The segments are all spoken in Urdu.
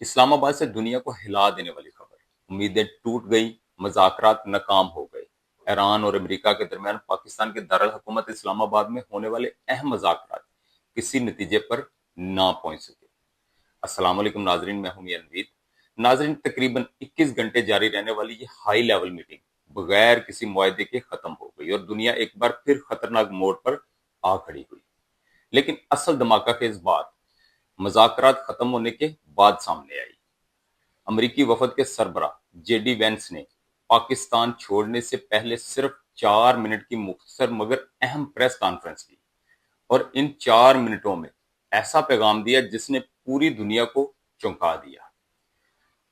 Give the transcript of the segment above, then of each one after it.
اسلام آباد سے دنیا کو ہلا دینے والی خبر، امیدیں ٹوٹ گئی، مذاکرات ناکام ہو گئے۔ ایران اور امریکہ کے درمیان پاکستان کے دارالحکومت اسلام آباد میں ہونے والے اہم مذاکرات کسی نتیجے پر نہ پہنچ سکے۔ السلام علیکم ناظرین، میں ہوں میاں نوید۔ ناظرین، تقریباً 21 گھنٹے جاری رہنے والی یہ ہائی لیول میٹنگ بغیر کسی معاہدے کے ختم ہو گئی اور دنیا ایک بار پھر خطرناک موڑ پر آ کھڑی ہوئی۔ لیکن اصل دھماکہ خیز بات مذاکرات ختم ہونے کے بعد سامنے آئی۔ امریکی وفد کے سربراہ جے ڈی وینس نے پاکستان چھوڑنے سے پہلے صرف 4 منٹ کی مختصر مگر اہم پریس کانفرنس کی، اور ان 4 منٹوں میں ایسا پیغام دیا جس نے پوری دنیا کو چونکا دیا۔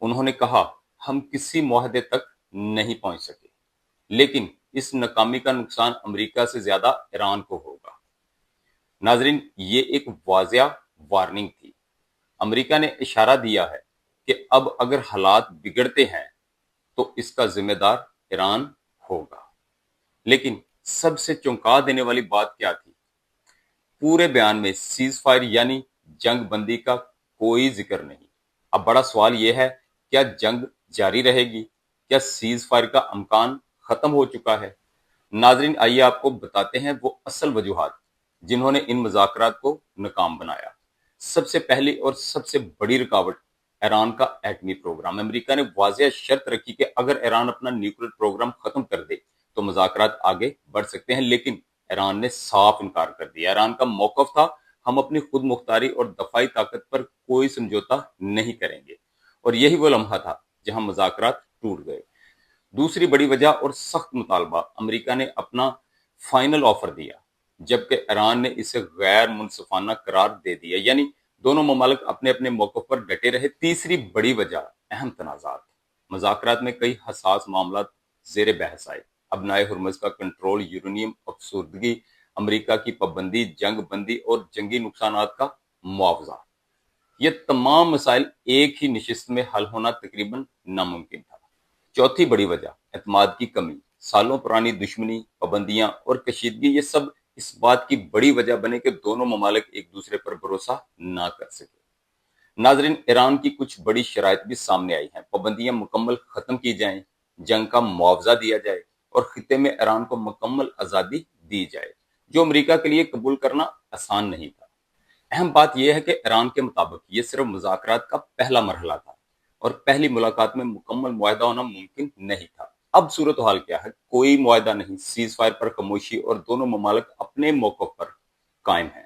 انہوں نے کہا، ہم کسی معاہدے تک نہیں پہنچ سکے، لیکن اس ناکامی کا نقصان امریکہ سے زیادہ ایران کو ہوگا۔ ناظرین، یہ ایک واضح وارننگ تھی۔ امریکہ نے اشارہ دیا ہے کہ اب اگر حالات بگڑتے ہیں تو اس کا ذمہ دار ایران ہوگا۔ لیکن سب سے چونکا دینے والی بات کیا تھی؟ پورے بیان میں سیز فائر یعنی جنگ بندی کا کوئی ذکر نہیں۔ اب بڑا سوال یہ ہے، کیا جنگ جاری رہے گی؟ کیا سیز فائر کا امکان ختم ہو چکا ہے؟ ناظرین، آئیے آپ کو بتاتے ہیں وہ اصل وجوہات جنہوں نے ان مذاکرات کو ناکام بنایا۔ سب سے پہلی اور سب سے بڑی رکاوٹ ایران کا ایٹمی پروگرام۔ امریکہ نے واضح شرط رکھی کہ اگر ایران اپنا نیوکلیر پروگرام ختم کر دے تو مذاکرات آگے بڑھ سکتے ہیں، لیکن ایران نے صاف انکار کر دیا۔ ایران کا موقف تھا، ہم اپنی خود مختاری اور دفاعی طاقت پر کوئی سمجھوتا نہیں کریں گے، اور یہی وہ لمحہ تھا جہاں مذاکرات ٹوٹ گئے۔ دوسری بڑی وجہ اور سخت مطالبہ، امریکہ نے اپنا فائنل آفر دیا جبکہ ایران نے اسے غیر منصفانہ قرار دے دیا، یعنی دونوں ممالک اپنے اپنے موقف پر ڈٹے رہے۔ تیسری بڑی وجہ اہم تنازعات۔ مذاکرات میں کئی حساس معاملات زیر بحث آئے۔ ابنائے ہرمز کا کنٹرول، یورینیم افسردگی، امریکہ کی پابندی، جنگ بندی اور جنگی نقصانات کا معاوضہ۔ یہ تمام مسائل ایک ہی نشست میں حل ہونا تقریباً ناممکن تھا۔ چوتھی بڑی وجہ اعتماد کی کمی۔ سالوں پرانی دشمنی، پابندیاں اور کشیدگی، یہ سب اس بات کی بڑی وجہ بنے کہ دونوں ممالک ایک دوسرے پر بھروسہ نہ کر سکے۔ ناظرین، ایران کی کچھ بڑی شرائط بھی سامنے آئی ہیں۔ پابندیاں مکمل ختم کی جائیں، جنگ کا معاوضہ دیا جائے اور خطے میں ایران کو مکمل آزادی دی جائے، جو امریکہ کے لیے قبول کرنا آسان نہیں تھا۔ اہم بات یہ ہے کہ ایران کے مطابق یہ صرف مذاکرات کا پہلا مرحلہ تھا اور پہلی ملاقات میں مکمل معاہدہ ہونا ممکن نہیں تھا۔ اب صورتحال کیا ہے؟ کوئی معاہدہ نہیں، سیز فائر پر خاموشی اور دونوں ممالک اپنے موقف پر قائم ہیں۔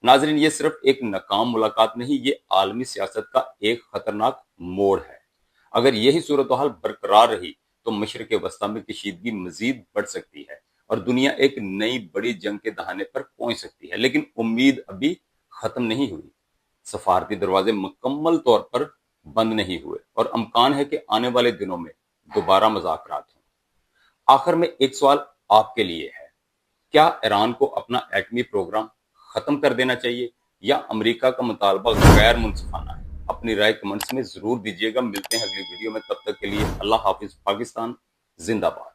ناظرین، یہ صرف ایک ناکام ملاقات نہیں، یہ عالمی سیاست کا ایک خطرناک موڑ ہے۔ اگر یہی صورتحال برقرار رہی تو مشرق وسطیٰ میں کشیدگی مزید بڑھ سکتی ہے اور دنیا ایک نئی بڑی جنگ کے دہانے پر پہنچ سکتی ہے۔ لیکن امید ابھی ختم نہیں ہوئی۔ سفارتی دروازے مکمل طور پر بند نہیں ہوئے اور امکان ہے کہ آنے والے دنوں میں دوبارہ مذاکرات ہوں۔ آخر میں ایک سوال آپ کے لیے ہے، کیا ایران کو اپنا ایٹمی پروگرام ختم کر دینا چاہیے یا امریکہ کا مطالبہ غیر منصفانہ ہے؟ اپنی رائے کمنٹس میں ضرور دیجیے گا۔ ملتے ہیں اگلی ویڈیو میں، تب تک کے لیے اللہ حافظ۔ پاکستان زندہ باد۔